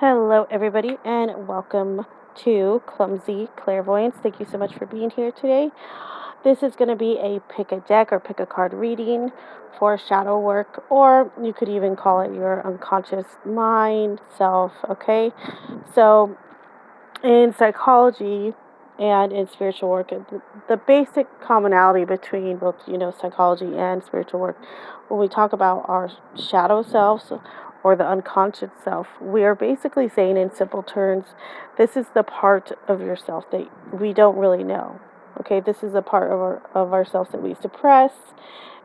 Hello, everybody, and welcome to Clumsy Clairvoyance. Thank you so much for being here today. This is going to be a pick a deck or pick a card reading for shadow work, or you could even call it your unconscious mind self, okay? So, in psychology and in spiritual work, the basic commonality between both, psychology and spiritual work, when we talk about our shadow selves or the unconscious self, we are basically saying in simple terms, this is the part of yourself that we don't really know. Okay, this is a part of ourselves that we suppress,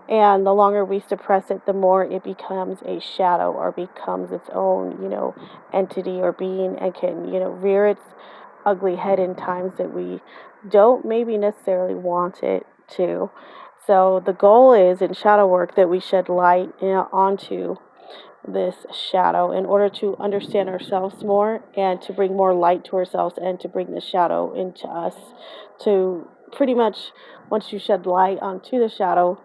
and the longer we suppress it, the more it becomes a shadow or becomes its own, entity or being, and can, rear its ugly head in times that we don't maybe necessarily want it to. So the goal is in shadow work that we shed light onto this shadow in order to understand ourselves more and to bring more light to ourselves and to bring the shadow into us. To pretty much, once you shed light onto the shadow,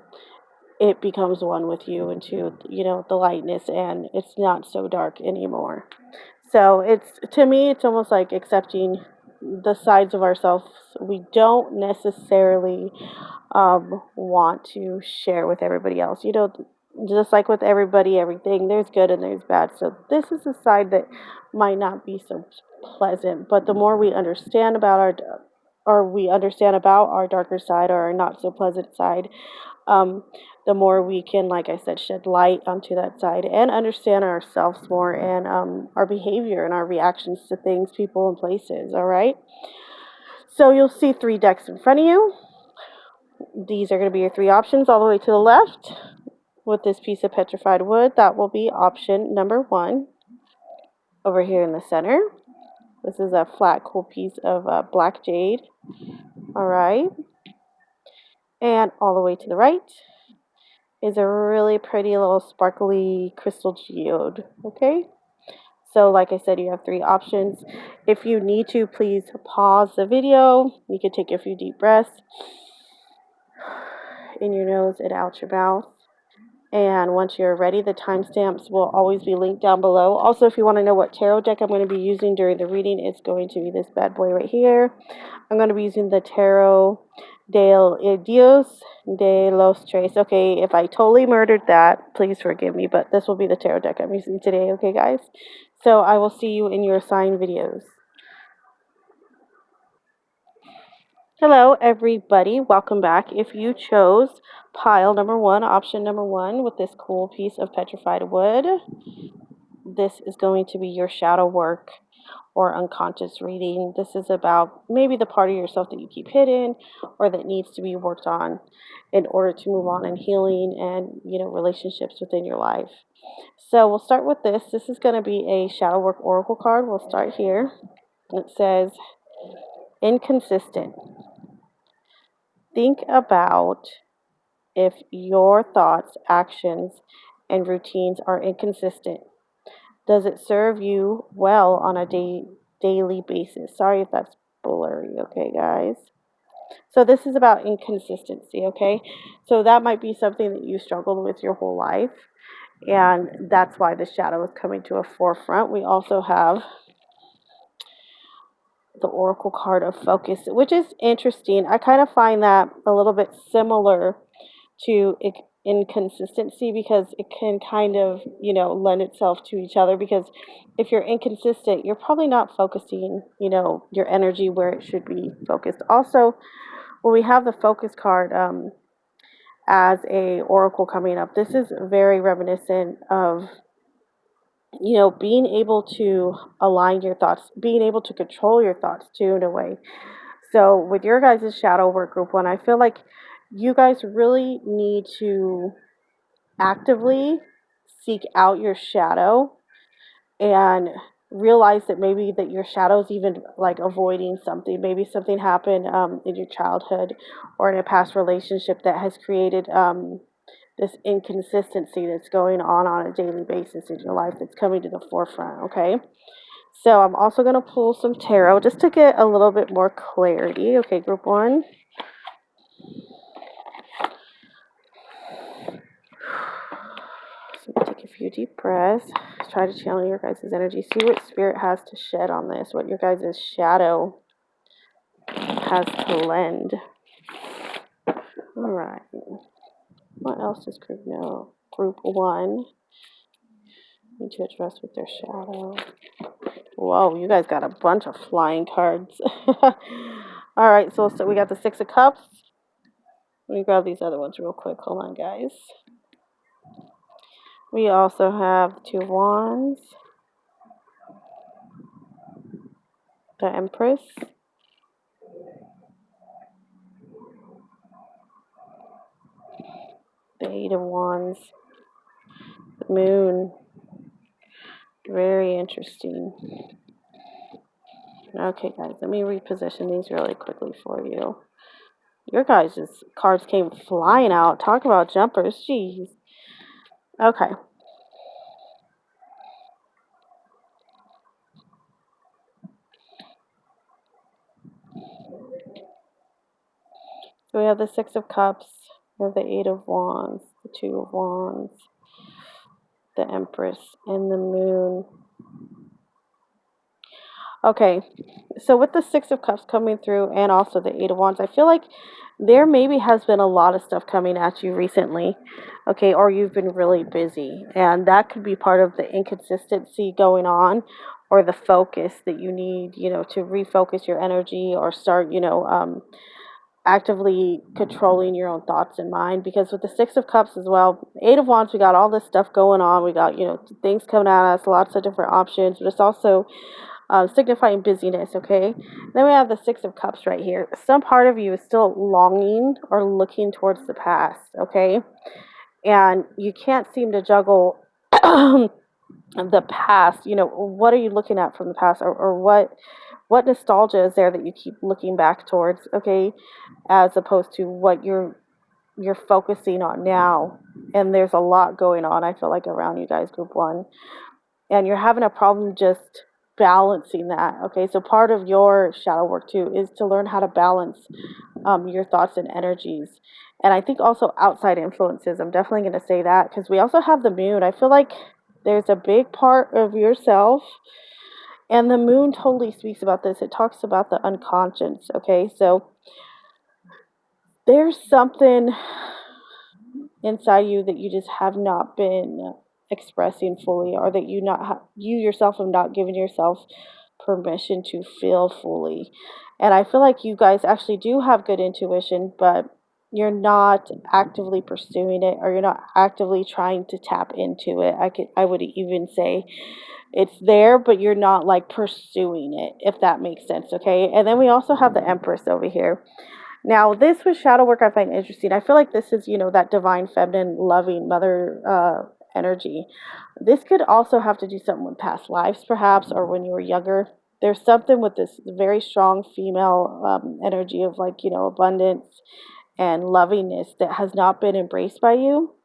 it becomes one with you into, the lightness, and it's not so dark anymore. So it's, to me, it's almost like accepting the sides of ourselves we don't necessarily want to share with everybody else. Just like with everybody, everything, there's good and there's bad. So this is a side that might not be so pleasant, but the more we understand about our darker side or our not so pleasant side, um, the more we can, like I said, shed light onto that side and understand ourselves more and our behavior and our reactions to things, people, and places. All right. So you'll see three decks in front of you. These are going to be your three options all the way to the left with this piece of petrified wood. That will be option number one over here in the center. This is a flat, cool piece of black jade. All right. And all the way to the right is a really pretty little sparkly crystal geode. Okay. So like I said, you have three options. If you need to, please pause the video. You can take a few deep breaths in your nose and out your mouth. And once you're ready, the timestamps will always be linked down below. Also, if you want to know what tarot deck I'm going to be using during the reading, it's going to be this bad boy right here. I'm going to be using the Tarot de Dios de los Tres. Okay, if I totally murdered that, please forgive me, but this will be the tarot deck I'm using today, okay, guys? So I will see you in your assigned videos. Hello, everybody. Welcome back. If you chose pile number one, option number one, with this cool piece of petrified wood, this is going to be your shadow work or unconscious reading. This is about maybe the part of yourself that you keep hidden or that needs to be worked on in order to move on in healing and, relationships within your life. So we'll start with this. This is going to be a shadow work oracle card. We'll start here. It says, inconsistent. Think about if your thoughts, actions, and routines are inconsistent. Does it serve you well on a daily basis? Sorry if that's blurry, okay, guys? So this is about inconsistency, okay? So that might be something that you struggled with your whole life, and that's why the shadow is coming to a forefront. We also have the oracle card of focus, which is interesting. I kind of find that a little bit similar to inconsistency because it can kind of, lend itself to each other, because if you're inconsistent, you're probably not focusing, your energy where it should be focused. Also, when we have the focus card as a oracle coming up, this is very reminiscent of, being able to align your thoughts, being able to control your thoughts too, in a way. So with your guys' shadow work group one, I feel like you guys really need to actively seek out your shadow and realize that maybe that your shadow's even like avoiding something. Maybe something happened in your childhood or in a past relationship that has created this inconsistency that's going on a daily basis in your life that's coming to the forefront, okay? So I'm also going to pull some tarot just to get a little bit more clarity. Okay, group one. So take a few deep breaths. Try to channel your guys' energy. See what spirit has to shed on this, what your guys' shadow has to lend. All right. What else does group know? Group 1 need to address with their shadow. Whoa, you guys got a bunch of flying cards. All right, so we got the 6 of Cups. Let me grab these other ones real quick. Hold on, guys. We also have the 2 of Wands, the Empress, the 8 of Wands, the Moon. Very interesting. Okay, guys, let me reposition these really quickly for you. Your guys' cards came flying out. Talk about jumpers. Jeez. Okay. So we have the 6 of Cups, we have the 8 of Wands, the 2 of Wands, the Empress, and the Moon. Okay, so with the 6 of Cups coming through and also the 8 of Wands, I feel like there maybe has been a lot of stuff coming at you recently, okay, or you've been really busy, and that could be part of the inconsistency going on, or the focus that you need, to refocus your energy or start, actively controlling your own thoughts and mind. Because with the 6 of Cups as well, 8 of Wands, we got all this stuff going on. We got, things coming at us, lots of different options, but it's also signifying busyness, okay? Then we have the 6 of Cups right here. Some part of you is still longing or looking towards the past, okay? And you can't seem to juggle the past. What are you looking at from the past, or what nostalgia is there that you keep looking back towards, okay, as opposed to what you're focusing on now? And there's a lot going on, I feel like, around you guys, group 1, and you're having a problem just balancing that, okay? So part of your shadow work too is to learn how to balance your thoughts and energies. And I think also outside influences, I'm definitely going to say that, because we also have the Moon. I feel like there's a big part of yourself, and the Moon totally speaks about this. It talks about the unconscious, okay? So there's something inside you that you just have not been expressing fully, or that you yourself have not given yourself permission to feel fully. And I feel like you guys actually do have good intuition, but you're not actively pursuing it, or you're not actively trying to tap into it. I would even say it's there, but you're not like pursuing it, if that makes sense, okay? And then we also have the Empress over here. Now, this was shadow work I find interesting. I feel like this is, that divine, feminine, loving mother energy. This could also have to do something with past lives, perhaps, or when you were younger. There's something with this very strong female energy of, like, abundance and lovingness that has not been embraced by you.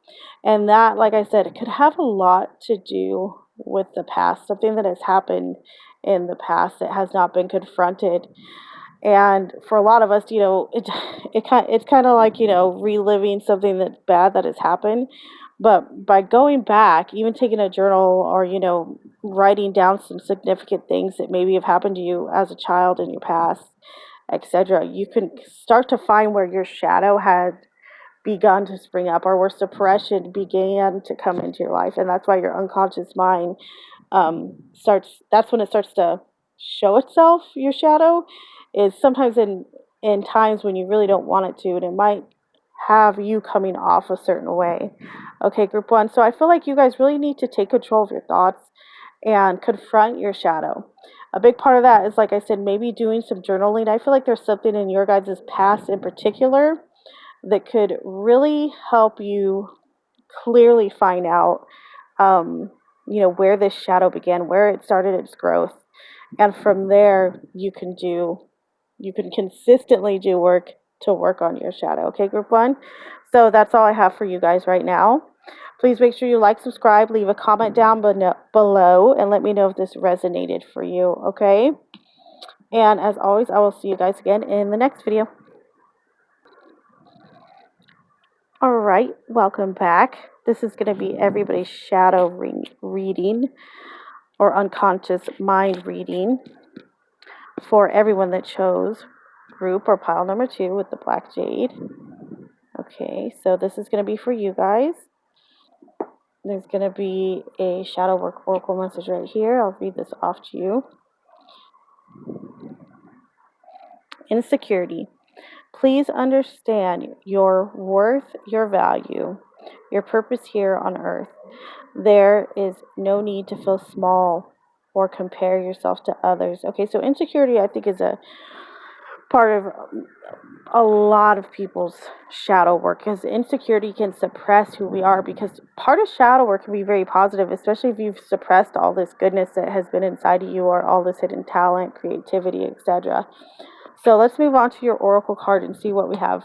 And that, like I said, it could have a lot to do with the past, something that has happened in the past that has not been confronted. And for a lot of us, it's kind of like, reliving something that's bad that has happened. But by going back, even taking a journal, or, writing down some significant things that maybe have happened to you as a child in your past, etc., you can start to find where your shadow had begun to spring up, or where suppression began to come into your life. And that's why your unconscious mind that's when it starts to show itself. Your shadow is sometimes in times when you really don't want it to, and it might have you coming off a certain way. Okay, group 1. So I feel like you guys really need to take control of your thoughts and confront your shadow. A big part of that is, like I said, maybe doing some journaling. I feel like there's something in your guys' past in particular that could really help you clearly find out, where this shadow began, where it started its growth. And from there, you can consistently do work to work on your shadow. Okay, group 1? So that's all I have for you guys right now. Please make sure you like, subscribe, leave a comment down below, and let me know if this resonated for you, okay? And as always, I will see you guys again in the next video. All right, welcome back. This is going to be everybody's shadow reading or unconscious mind reading for everyone that chose group or pile number 2 with the black jade. Okay, so this is going to be for you guys. There's going to be a shadow work oracle message right here. I'll read this off to you. Insecurity. Please understand your worth, your value, your purpose here on earth. There is no need to feel small or compare yourself to others. Okay, so insecurity, I think, is a part of a lot of people's shadow work, because insecurity can suppress who we are, because part of shadow work can be very positive, especially if you've suppressed all this goodness that has been inside of you, or all this hidden talent, creativity, etc. So let's move on to your oracle card and see what we have.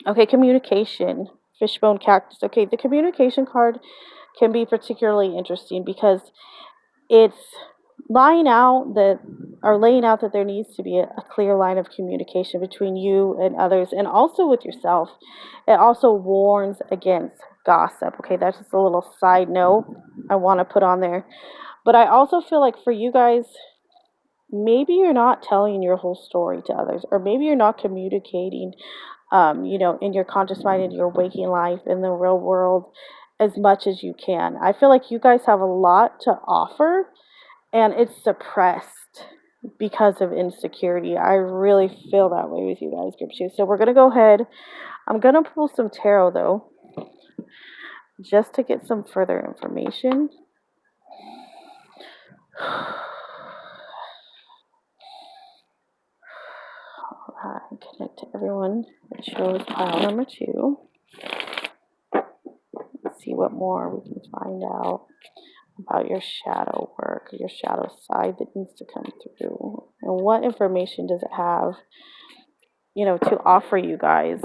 Okay, communication, fishbone cactus. Okay, the communication card can be particularly interesting because it's laying out that there needs to be a clear line of communication between you and others, and also with yourself. It also warns against gossip. Okay, that's just a little side note I want to put on there. But I also feel like for you guys, maybe you're not telling your whole story to others, or maybe you're not communicating, in your conscious mind, in your waking life, in the real world, as much as you can. I feel like you guys have a lot to offer, and it's suppressed because of insecurity. I really feel that way with you guys, Group 2. So we're going to go ahead. I'm going to pull some tarot, though, just to get some further information. Connect to everyone that chose pile number 2. Let's see what more we can find out about your shadow work, your shadow side that needs to come through, and what information does it have, to offer you guys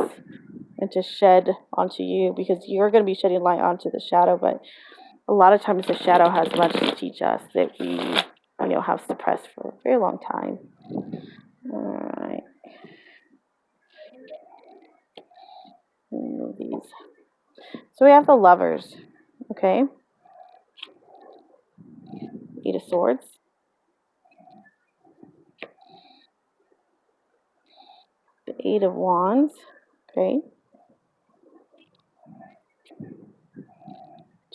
and to shed onto you, because you're going to be shedding light onto the shadow, but a lot of times the shadow has much to teach us that we, have suppressed for a very long time. All right. Move these. So we have the Lovers, okay? 8 of Swords. The 8 of Wands, okay?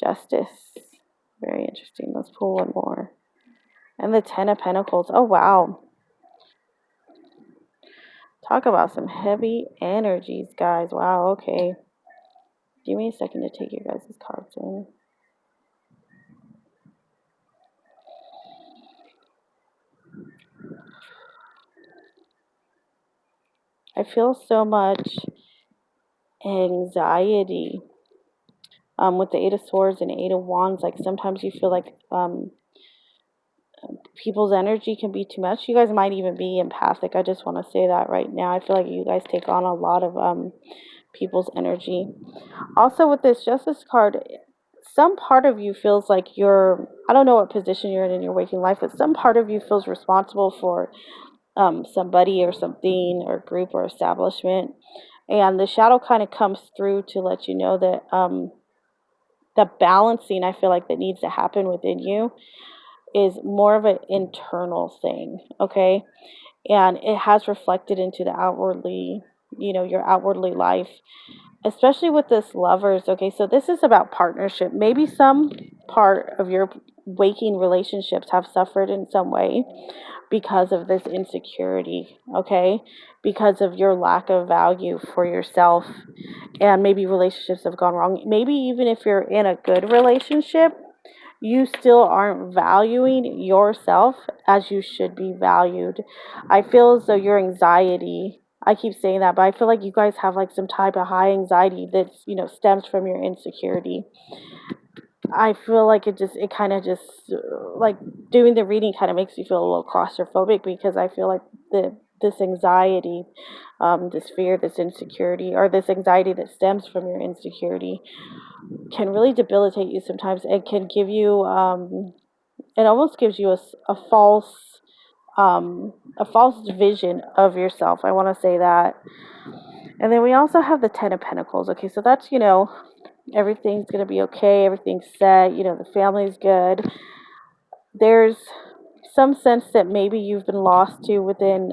Justice. Very interesting. Let's pull one more. And the 10 of Pentacles. Oh, wow. Talk about some heavy energies, guys. Wow, okay. Give me a second to take you guys' cards in. I feel so much anxiety with the 8 of Swords and 8 of Wands. Like, sometimes you feel like people's energy can be too much. You guys might even be empathic. I just want to say that right now. I feel like you guys take on a lot of people's energy. Also, with this Justice card, some part of you feels like I don't know what position you're in your waking life, but some part of you feels responsible for somebody or something or group or establishment. And the shadow kind of comes through to let you know that the balancing, I feel like, that needs to happen within you is more of an internal thing, okay? And it has reflected into the outwardly, your outwardly life, especially with this Lovers, okay? So this is about partnership. Maybe some part of your waking relationships have suffered in some way because of this insecurity, okay? Because of your lack of value for yourself, and maybe relationships have gone wrong. Maybe even if you're in a good relationship, you still aren't valuing yourself as you should be valued. I feel as though your anxiety, I keep saying that, but I feel like you guys have like some type of high anxiety that's, stems from your insecurity. I feel like it kind of just, like, doing the reading kind of makes me feel a little claustrophobic, because I feel like this anxiety, this fear, this insecurity, or this anxiety that stems from your insecurity can really debilitate you sometimes. It can give you, it almost gives you a false vision of yourself. I want to say that. And then we also have the 10 of Pentacles. Okay, so that's, Everything's going to be okay. Everything's set. You know, the family's good. There's some sense that maybe you've been lost to within,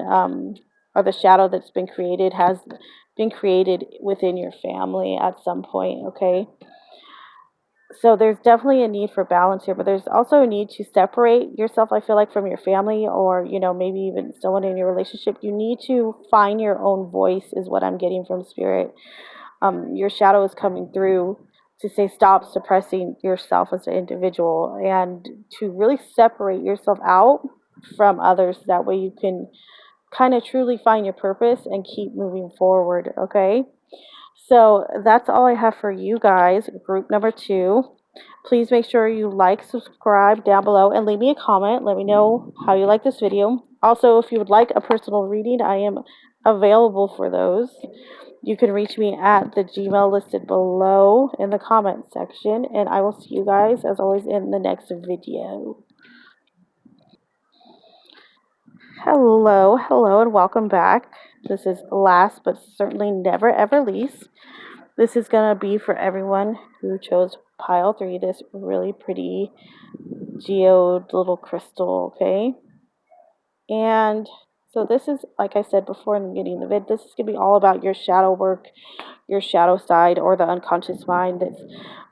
or the shadow that's been created has been created within your family at some point, okay? So there's definitely a need for balance here, but there's also a need to separate yourself, I feel like, from your family, or, you know, maybe even someone in your relationship. You need to find your own voice, is what I'm getting from spirit. Your shadow is coming through to say stop suppressing yourself as an individual and to really separate yourself out from others. That way you can kind of truly find your purpose and keep moving forward, okay? So that's all I have for you guys, group number 2. Please make sure you like, subscribe down below, and leave me a comment. Let me know how you like this video. Also, if you would like a personal reading, I am available for those. You can reach me at the Gmail listed below in the comment section, and I will see you guys, as always, in the next video. Hello, and welcome back. This is last but certainly never ever least. This is going to be for everyone who chose pile 3, this really pretty geode little crystal, okay? And so this is, like I said before in the beginning of the vid, this is going to be all about your shadow work, your shadow side, or the unconscious mind. It's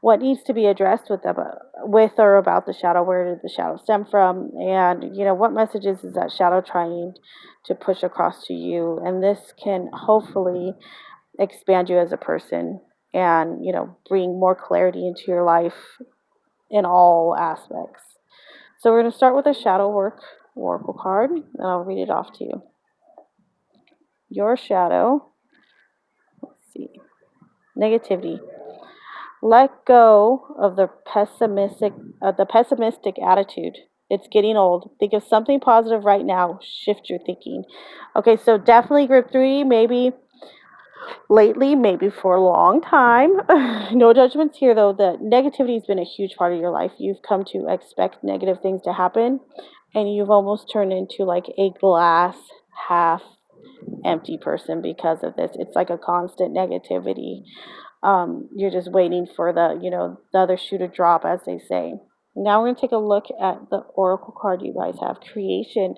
what needs to be addressed with or about the shadow. Where did the shadow stem from? And, you know, what messages is that shadow trying to push across to you? And this can hopefully expand you as a person and, you know, bring more clarity into your life in all aspects. So we're going to start with a shadow work oracle card, and I'll read it off to you. Your shadow, let's see, negativity. Let go of the pessimistic attitude. It's getting old. Think of something positive right now. Shift your thinking. Okay, so definitely group 3, maybe lately, maybe for a long time. No judgments here, though. The negativity has been a huge part of your life. You've come to expect negative things to happen, and you've almost turned into like a glass half empty person because of this. It's like a constant negativity. You're just waiting for the, you know, the other shoe to drop, as they say. Now we're going to take a look at the oracle card you guys have, creation.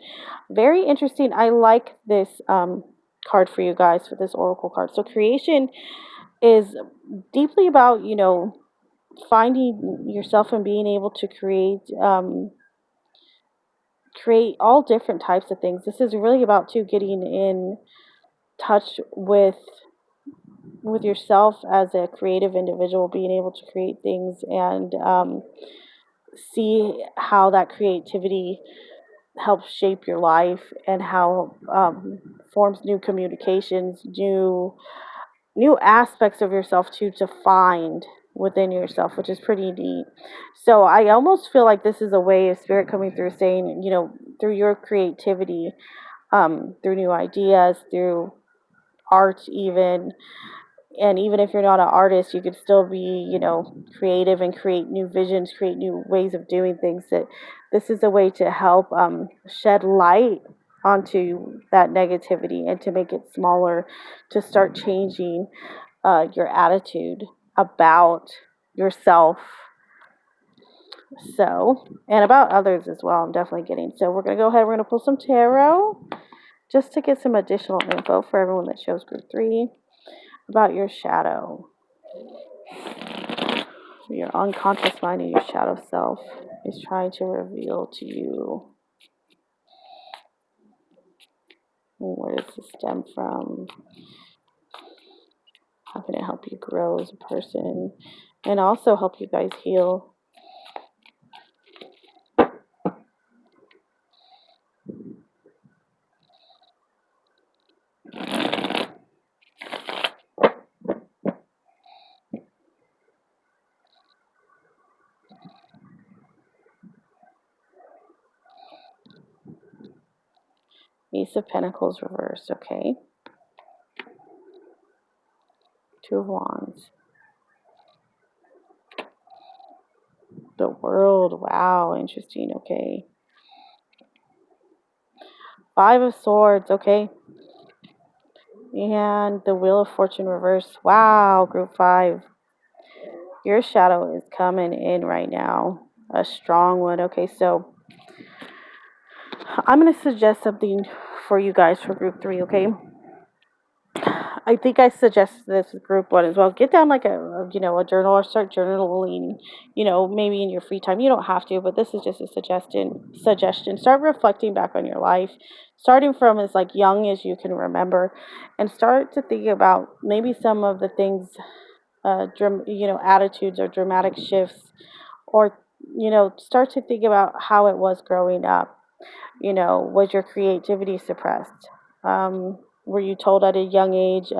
Very interesting. I like this card for you guys, for this oracle card. So creation is deeply about, you know, finding yourself and being able to create all different types of things. This is really about too getting in touch with yourself as a creative individual, being able to create things and see how that creativity helps shape your life, and how forms new communications, new aspects of yourself to find within yourself, which is pretty neat. So I almost feel like this is a way of spirit coming through, saying, you know, through your creativity, through new ideas, through art even, and even if you're not an artist, you could still be, you know, creative and create new visions, create new ways of doing things. That this is a way to help shed light onto that negativity and to make it smaller, to start changing your attitude about yourself, so, and about others as well. I'm definitely getting. So we're going to go ahead, we're going to pull some tarot just to get some additional info for everyone that chose group 3 about your shadow. Your unconscious mind and your shadow self is trying to reveal to you. Where does this stem from? How can it help you grow as a person and also help you guys heal? Ace of Pentacles reversed, okay. 2 of Wands. The World, wow, interesting, okay. 5 of Swords, okay. And the Wheel of Fortune reversed. Wow, group 5. Your shadow is coming in right now. A strong one. Okay, so I'm going to suggest something for you guys for group 3, okay? I think I suggested this with group 1 as well. Get down like a journal or start journaling, maybe in your free time. You don't have to, but this is just a suggestion. Start reflecting back on your life, starting from as like young as you can remember, and start to think about maybe some of the things, attitudes or dramatic shifts, or, start to think about how it was growing up. Was your creativity suppressed? Were you told at a young age,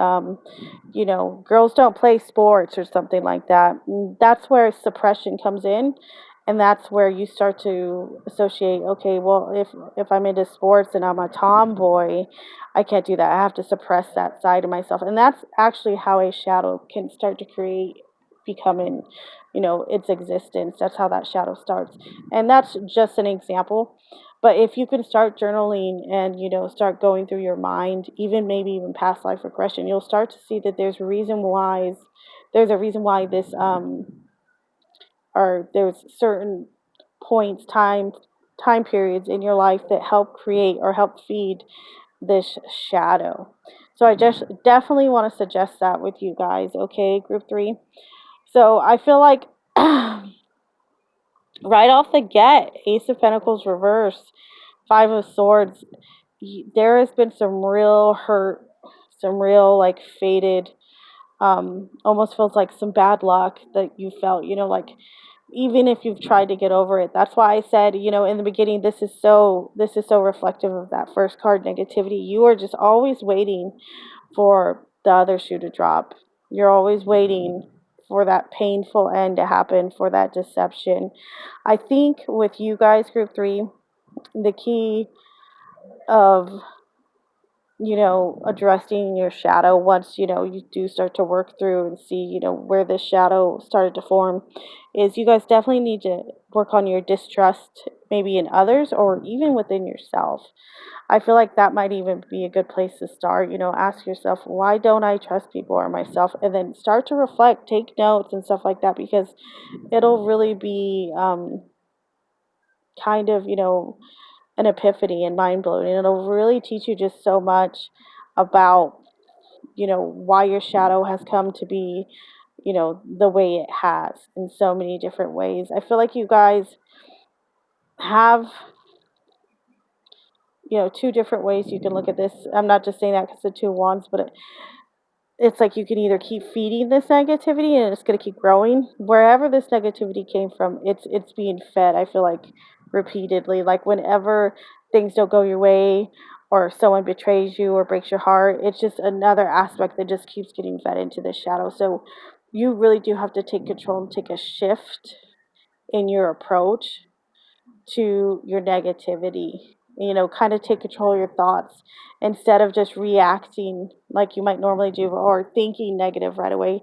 girls don't play sports or something like that? That's where suppression comes in. And that's where you start to associate, okay, well, if I'm into sports and I'm a tomboy, I can't do that. I have to suppress that side of myself. And that's actually how a shadow can start to becoming, its existence. That's how that shadow starts. And that's just an example. But if you can start journaling and, start going through your mind, even past life regression, you'll start to see that there's a reason why this, or there's certain points, time periods in your life that help create or help feed this shadow. So I just definitely want to suggest that with you guys, okay, group 3. So I feel like right off the get, Ace of Pentacles reverse, Five of Swords, there has been some real hurt, some real like faded, almost feels like some bad luck that you felt, like even if you've tried to get over it. That's why I said, in the beginning, this is so reflective of that first card, negativity. You are just always waiting for the other shoe to drop. You're always waiting for that painful end to happen, for that deception. I think with you guys, group 3, the key of addressing your shadow, once you do start to work through and see where this shadow started to form, is you guys definitely need to work on your distrust, maybe in others or even within yourself. I feel like that might even be a good place to start. Ask yourself, why don't I trust people or myself? And then start to reflect, take notes and stuff like that, because it'll really be kind of an epiphany and mind blowing, and it'll really teach you just so much about why your shadow has come to be the way it has, in so many different ways. I feel like you guys have two different ways you can look at this. I'm not just saying that because the two wands, but it's like you can either keep feeding this negativity and it's going to keep growing. Wherever this negativity came from, it's being fed, I feel like, repeatedly. Like whenever things don't go your way, or someone betrays you or breaks your heart, it's just another aspect that just keeps getting fed into the shadow. So you really do have to take control and take a shift in your approach to your negativity. Kind of take control of your thoughts instead of just reacting like you might normally do, or thinking negative right away.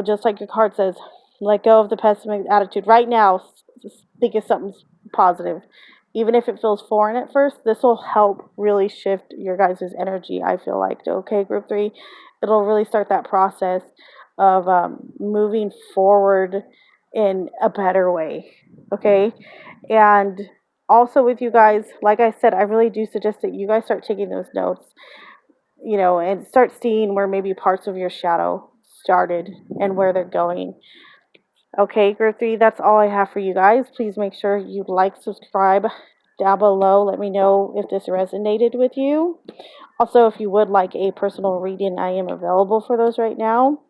Just like your card says, let go of the pessimistic attitude right now. Think of something positive. Even if it feels foreign at first, this will help really shift your guys' energy, I feel like. Okay, group 3, it'll really start that process of moving forward in a better way. Okay, and also with you guys, like I said, I really do suggest that you guys start taking those notes, and start seeing where maybe parts of your shadow started and where they're going. Okay, group 3, that's all I have for you guys. Please make sure you like, subscribe down below. Let me know if this resonated with you. Also, if you would like a personal reading, I am available for those right now.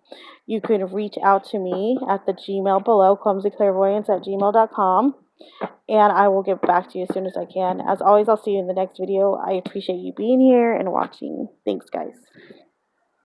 You can reach out to me at the Gmail below, clumsyclarivoyance@gmail.com. And I will get back to you as soon as I can. As always, I'll see you in the next video. I appreciate you being here and watching. Thanks, guys.